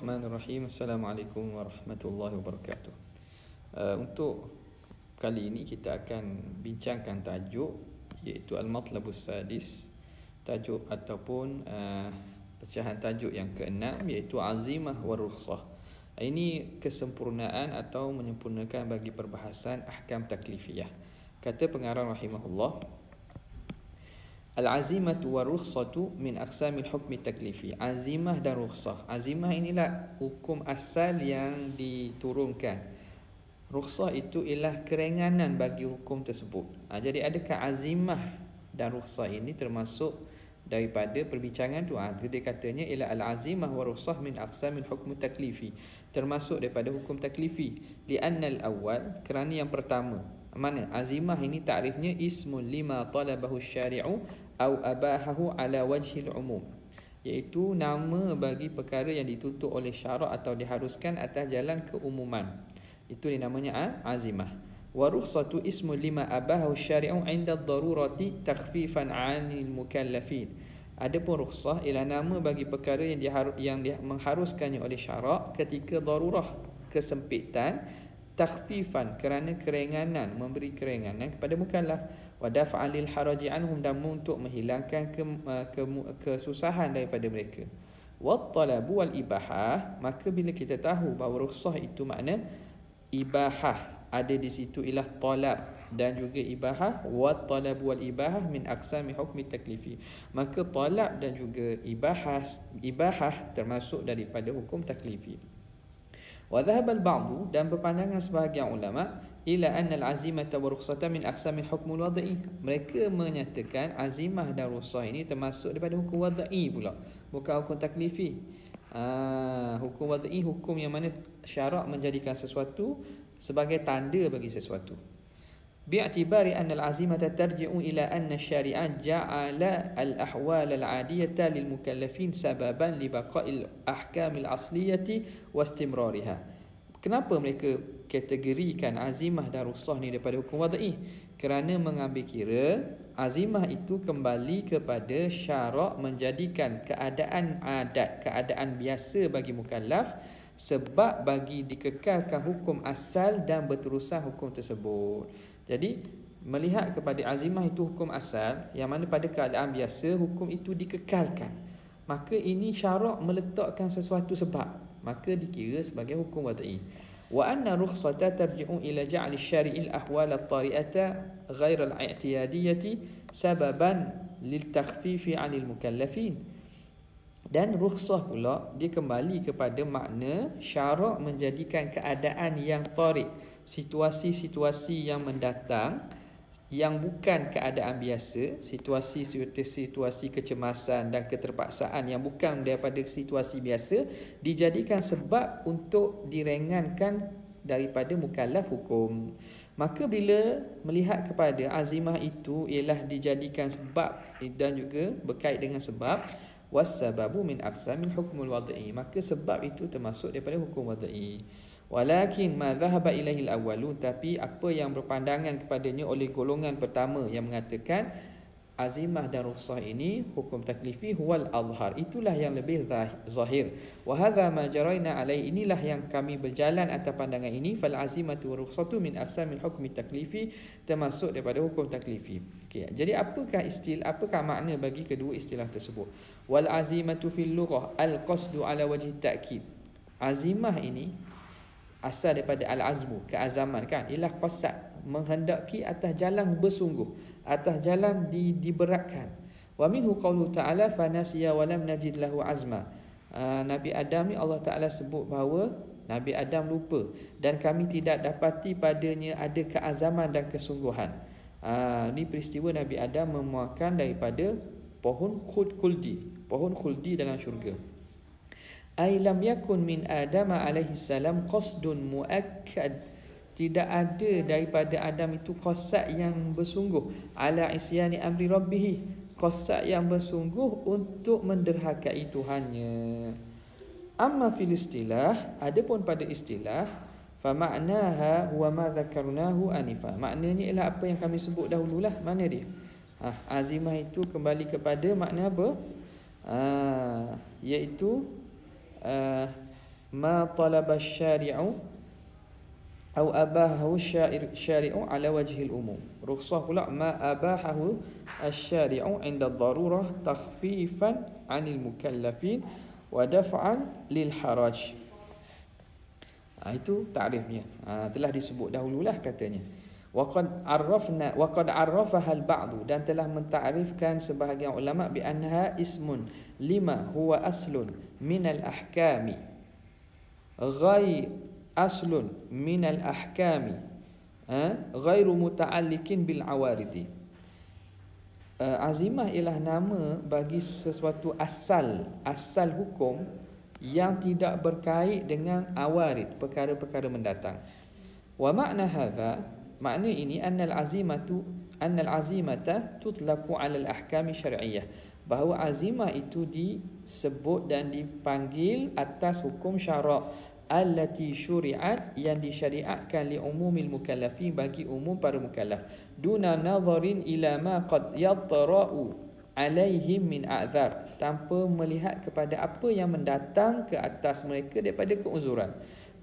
Bismillahirrahmanirrahim. Assalamualaikum warahmatullahi wabarakatuh. Untuk kali ini kita akan bincangkan tajuk iaitu Al-Matlabus Sadis. Tajuk ataupun pecahan tajuk yang keenam iaitu Azimah wa Rukhsah. Ini kesempurnaan atau menyempurnakan bagi perbahasan ahkam taklifiyah. Kata pengarang rahimahullah, Al-azimatu wa rukhsatu min aqsamil hukmi taklifi. Azimah dan rukhsah. Azimah inilah hukum asal yang diturunkan. Rukhsah itu ialah keringanan bagi hukum tersebut. Jadi adakah azimah dan rukhsah ini termasuk daripada perbincangan tu? Dia katanya ialah al-azimah wa rukhsah min aqsamil hukmi taklifi. Termasuk daripada hukum taklifi. Li'anna al-awwal, kerana yang pertama. Mana? Azimah ini takrifnya ismun lima talabahu syari'u au abahahu ala wajhil umum, iaitu nama bagi perkara yang dituntut oleh syarak atau diharuskan atas jalan keumuman. Itu dinamanya azimah. Wa rukhsatu ismun lima abahahu syari'u 'inda ad-darurati takhfifan 'anil mukallafin. Adapun rukhsah ialah nama bagi perkara yang mengharuskannya oleh syarak ketika darurah, kesempitan, takhfifan kerana keringanan, memberi keringanan kepada mukallaf, wa daf'an lil haraji anhum, dan untuk menghilangkan kesusahan daripada mereka. Wa talabu wal ibahah, maka bila kita tahu bahawa rukhsah itu makna ibahah, ada di situ ialah talab dan juga ibahah. Wa talabu wal ibahah min aqsami hukmi taklifi, maka talab dan juga ibahah termasuk daripada hukum taklifi. Wa dhahaba al-ba'du, dan berpandangan sebahagian ulama, ila anna al-azimata wa rukhsata min aqsamil hukm al-wad'i. Mereka menyatakan azimah dan rukhsah ini termasuk daripada hukum wad'i pula, bukan hukum taklifi. Hukum wad'i, hukum yang mana syarak menjadikan sesuatu sebagai tanda bagi sesuatu. Bi'tibari anna al-azimata tarji'u ila anna syari'an ja'ala al-ahwal al-'adiyata lil mukallafin sababan li baqa'il ahkamil asliyati wa istimrariha. Kenapa mereka kategorikan azimah dan rukhsah ni daripada hukum wad'i? Kerana mengambil kira azimah itu kembali kepada syarak menjadikan keadaan adat, keadaan biasa bagi mukallaf sebab bagi dikekalkan hukum asal dan berterusan hukum tersebut. Jadi melihat kepada azimah itu hukum asal yang mana pada keadaan biasa hukum itu dikekalkan, maka ini syarak meletakkan sesuatu sebab, maka dikira sebagai hukum wad'i. Wa anna rukhsata tarji'u ila ja'li syari'il ahwal at-tari'ata ghair al-i'tiyadiyati sababan lil takhfifi 'anil mukallafin. Dan rukhsah pula dia kembali kepada makna syarak menjadikan keadaan yang tarik, situasi-situasi yang mendatang yang bukan keadaan biasa, situasi kecemasan dan keterpaksaan yang bukan daripada situasi biasa, dijadikan sebab untuk diringankan daripada mukallaf hukum. Maka bila melihat kepada azimah itu ialah dijadikan sebab dan juga berkait dengan sebab, wassababu min aqsamil hukmul wad'i, maka sebab itu termasuk daripada hukum wad'i. Walakin ma dhahaba ilaihi al-awwalun, tapi apa yang berpandangan kepadanya oleh golongan pertama yang mengatakan azimah dan rukhsah ini hukum taklifi huwal azhar, itulah yang lebih zahir. Wa hadha ma jarayna alai, inilah yang kami berjalan atas pandangan ini. Fal azimatu wa rukhsatu min aqsamil hukmi taklifi, termasuk daripada hukum taklifi. Okey, jadi apakah makna bagi kedua istilah tersebut? Wal azimatu fil lughah al qasdu ala wajhi ta'kid. Azimah ini asal daripada al-azmu, keazaman kan, ialah qasad, menghendaki atas jalan bersungguh, atas jalan diberatkan. Wa minhu qaulu ta'ala fanasiya wa lam najid lahu azma. Nabi Adam ni Allah Ta'ala sebut bahawa Nabi Adam lupa dan kami tidak dapati padanya ada keazaman dan kesungguhan. Ini peristiwa Nabi Adam memakan daripada pohon khuldi dalam syurga. Ay lam yakun min Adam alaihi salam qasdun muakkad, tidak ada daripada Adam itu qasad yang bersungguh, ala isyani amri rabbih, qasad yang bersungguh untuk menderhakai Tuhannya. Amma fil istilah, adapun pada istilah, fa ma'naha huwa ma dzakarnahu anifa, maknanya ialah apa yang kami sebut dahululah. Mana dia? Azimah itu kembali kepada makna apa? Iaitu ma talaba syari'u atau abahahu syari'u ala wajhil umum. Rukhsah pula ma abahahu asy-syari'u 'inda ad-darurah takhfifan 'anil mukallafin wa daf'an lil haraj. Itu takrifnya. Telah disebut dahululah katanya. Waqad arrafaha al-ba'd, dan telah mentakrifkan sebahagian ulama bi annaha ismun lima huwa aslun min al-ahkami aslun min al-ahkami ghairu muta'alliqin bil awaridi. Azimah ialah nama bagi sesuatu asal hukum yang tidak berkait dengan awarid, perkara-perkara mendatang. Wa makna hadha, makna ini annal azimata tutlaqu 'ala al-ahkami syar'iyyah, bahawa azimah itu disebut dan dipanggil atas hukum syarak allati syuri'at, yang disyariatkan li umumil mukallafin, bagi umum para mukallaf, duna nazarin ila ma qad yatra'u alaihim min a'dzar, tanpa melihat kepada apa yang mendatang ke atas mereka daripada keuzuran.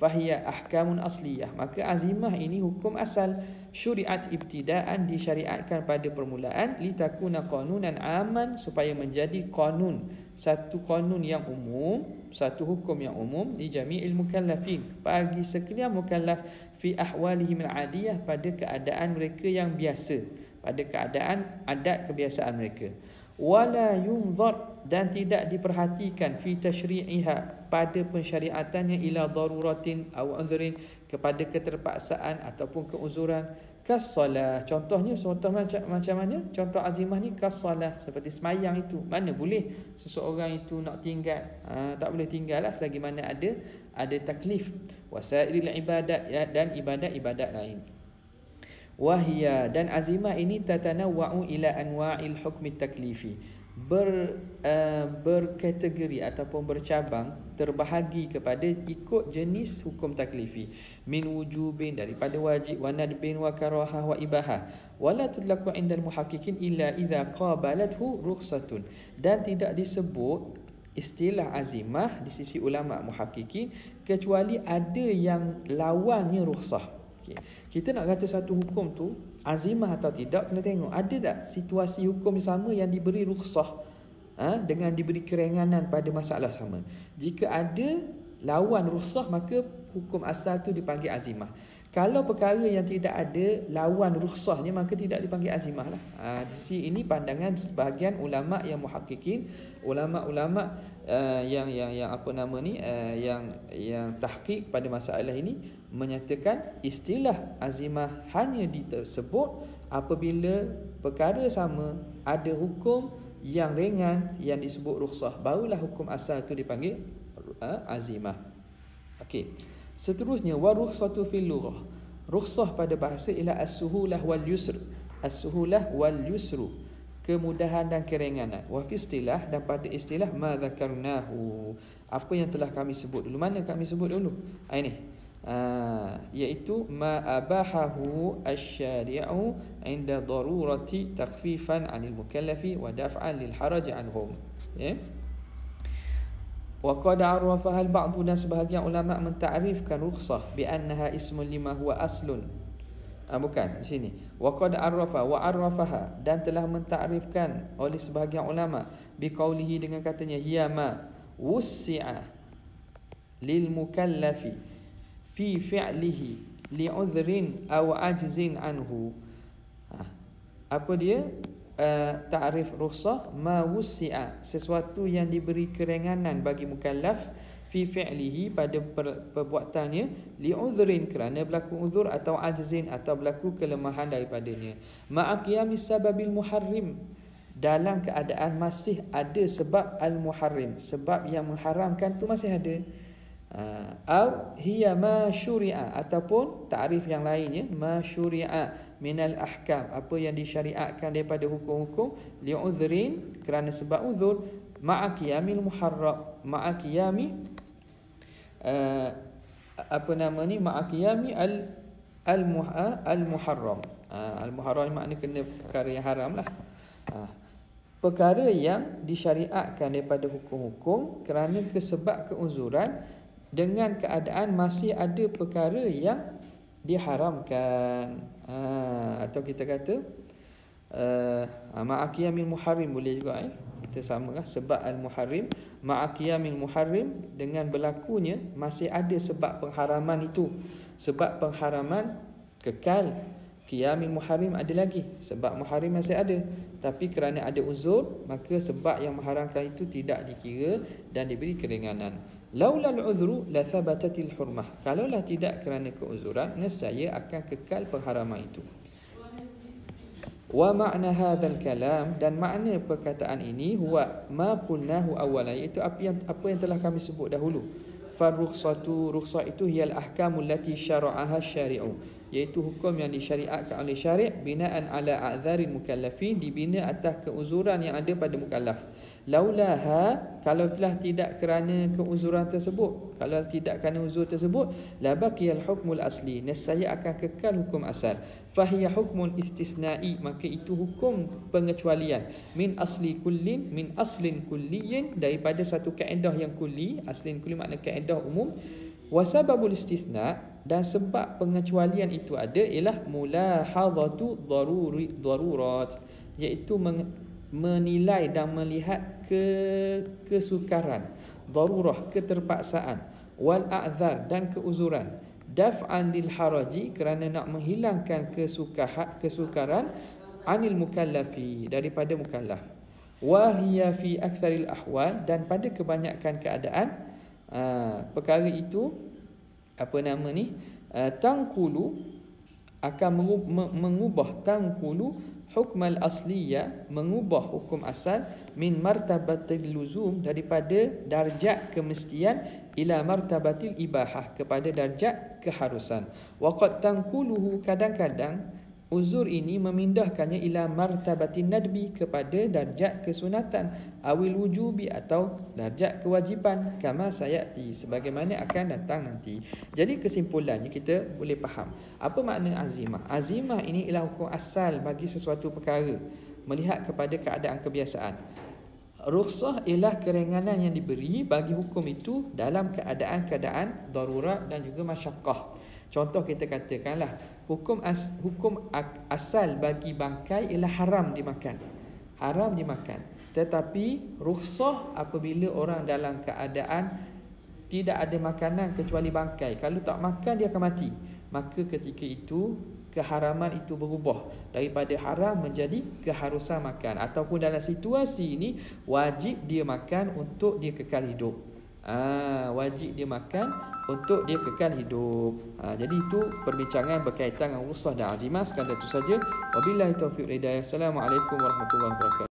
Fahiya ahkamun asliyah, maka azimah ini hukum asal, syuri'at ibtidaan, disyariatkan pada permulaan, litakuna qanunan aman, supaya menjadi qanun, satu qanun yang umum, satu hukum yang umum, li jami'il mukallafin, bagi sekalian mukallaf, fi ahwalihim al-adiyah, pada keadaan mereka yang biasa, pada keadaan adat kebiasaan mereka. Wala yunzar, dan tidak diperhatikan, fi tashri'iha, pada pensyariatannya, ila daruratin aw udhrin, kepada keterpaksaan ataupun keuzuran. Kas-salah, contohnya macam mana? Contoh azimah ni kas-salah, seperti semayang itu. Mana boleh seseorang itu nak tinggal? Tak boleh tinggal lah, selagi mana ada taklif. Wasairil ibadat, dan ibadat-ibadat lain. Wahia, dan azimah ini tatanawwa'u ila anwa'il hukmi taklifi, berkategori ataupun bercabang, terbahagi kepada ikut jenis hukum taklifi. Min wujubin, daripada wajib, wa nadbin, wa karahah, wa ibahah. Wala tudlaku indal muhaqqiqin illa idza qabalathu rukhsatun, dan tidak disebut istilah azimah di sisi ulama muhaqqiqin kecuali ada yang lawannya rukhsah. Kita nak kata satu hukum tu azimah atau tidak, kena tengok ada tak situasi hukum sama yang diberi rukhsah, dengan diberi keringanan pada masalah sama. Jika ada lawan rukhsah, maka hukum asal tu dipanggil azimah. Kalau perkara yang tidak ada lawan rukhsahnya, maka tidak dipanggil azimah lah. Di sini ini pandangan sebahagian ulama yang muhaqqiqin, ulama-ulama yang apa nama ni, yang tahqiq pada masalah ini, menyatakan istilah azimah hanya disebut apabila perkara sama ada hukum yang ringan yang disebut rukhsah, barulah hukum asal itu dipanggil azimah. Okey. Seterusnya, wa rukhsatu fil lughah, rukhsah pada bahasa ialah as-suhulah wal yusr, as-suhulah wal yusru, kemudahan dan keringanan. Wa fi istilah, dan pada istilah ma dzakarnahu, apa yang telah kami sebut dulu. Mana kami sebut dulu? Ini iaitu ma abahahu asy-syari'u 'inda darurati takhfifan 'anil mukallafi wa daf'an lil haraj 'anhum. Wa qad arrafaha al-ba'd, dan sebahagian ulama mentakrifkan rukhsah bi annaha ismun lima huwa aslun. Bukan di sini. Wa qad arrafaha, dan telah mentakrifkan oleh sebahagian ulama bi qaulihi, dengan katanya hiya ma wussi'a lil mukallafi fi fi'lihi li'udhrin aw ajzin anhu. Apa dia? Ta'rif rukhsah, ma wussi'a, sesuatu yang diberi keringanan bagi mukallaf, fi fi'lihi, pada perbuatannya, li'udhrin, kerana berlaku uzur, atau ajzin, atau berlaku kelemahan daripadanya, ma'a qiyamis sababil muharrim, dalam keadaan masih ada sebab al-muharrim, sebab yang mengharamkan tu masih ada. Au hiya ma syuri'a, ataupun takrif yang lainnya, ma syuri'a minal ahkam, apa yang disyariatkan daripada hukum-hukum, li'udhrin, kerana sebab uzur, ma'a qiyamil muharram, ma'a qiyami apa nama ni, ma'a qiyami al-muharram. Al-muharram makna kena perkara yang haram lah. Perkara yang disyariatkan daripada hukum-hukum kerana sebab keuzuran, dengan keadaan masih ada perkara yang diharamkan. Atau kita kata ma'aqiyamil muharrim boleh juga kita samakan sebab al-muharrim ma'aqiyamil muharrim dengan berlakunya masih ada sebab pengharaman itu. Sebab pengharaman kekal, qiyamil muharrim ada lagi, sebab muharrim masih ada, tapi kerana ada uzur maka sebab yang mengharamkan itu tidak dikira dan diberi keringanan. Laulal uzru la thabatatil hurmah. Kalaulah tidak kerana keuzuran, nescaya akan kekal pengharaman itu. Wa ma'na hadzal kalam, dan makna perkataan ini huwa ma qulnahu awwalan, iaitu apa yang telah kami sebut dahulu. Farukhsatu, rukhsah itu hial ahkamul lati syara'aha syari'u, iaitu hukum yang disyariatkan oleh syari' binaan ala a'dzaril mukallafin, dibina atas keuzuran yang ada pada mukallaf. Laulaha, kalau telah tidak kerana keuzuran tersebut, kalau tidak kerana uzur tersebut, la baqiyal hukmul asli, nescaya akan kekal hukum asal. Fahiya hukmun istisna'i, maka itu hukum pengecualian. Min aslin kulliyin, daripada satu kaedah yang kulli. Aslin kulli makna kaedah umum. Wasababul istisna, dan sebab pengecualian itu ada ialah mulahadhatu darurat, iaitu menilai dan melihat kesukaran, darurah keterpaksaan, wal a'dzar dan keuzuran, daf'an lil haraji kerana nak menghilangkan kesukaran, anil mukallafi daripada mukallaf, wa hiya fi aktsaril ahwal, dan pada kebanyakan keadaan perkara itu tangkulu akan mengubah hukmal asliyah, mengubah hukum asal, min martabatil luzum, daripada darjat kemestian, ila martabatil ibahah, kepada darjat keharusan. Waqad tangkuluhu, kadang-kadang uzur ini memindahkannya ila martabatin nadbi, kepada darjat kesunatan, awil wujubi, atau darjat kewajiban, kama sayati, sebagaimana akan datang nanti. Jadi kesimpulannya kita boleh faham apa makna azimah. Azimah ini ialah hukum asal bagi sesuatu perkara, melihat kepada keadaan kebiasaan. Rukhsah ialah keringanan yang diberi bagi hukum itu dalam keadaan-keadaan darurat dan juga masyaqqah. Contoh kita katakanlah hukum asal bagi bangkai ialah haram dimakan. Tetapi rukhsah apabila orang dalam keadaan tidak ada makanan kecuali bangkai. Kalau tak makan dia akan mati. Maka ketika itu keharaman itu berubah daripada haram menjadi keharusan makan, ataupun dalam situasi ini wajib dia makan untuk dia kekal hidup. Wajib dia makan untuk dia kekal hidup. Jadi itu perbincangan berkaitan dengan rukhsah dan azimah. Sekadar itu saja. Wabillahi taufiq hidayah. Assalamualaikum warahmatullahi wabarakatuh.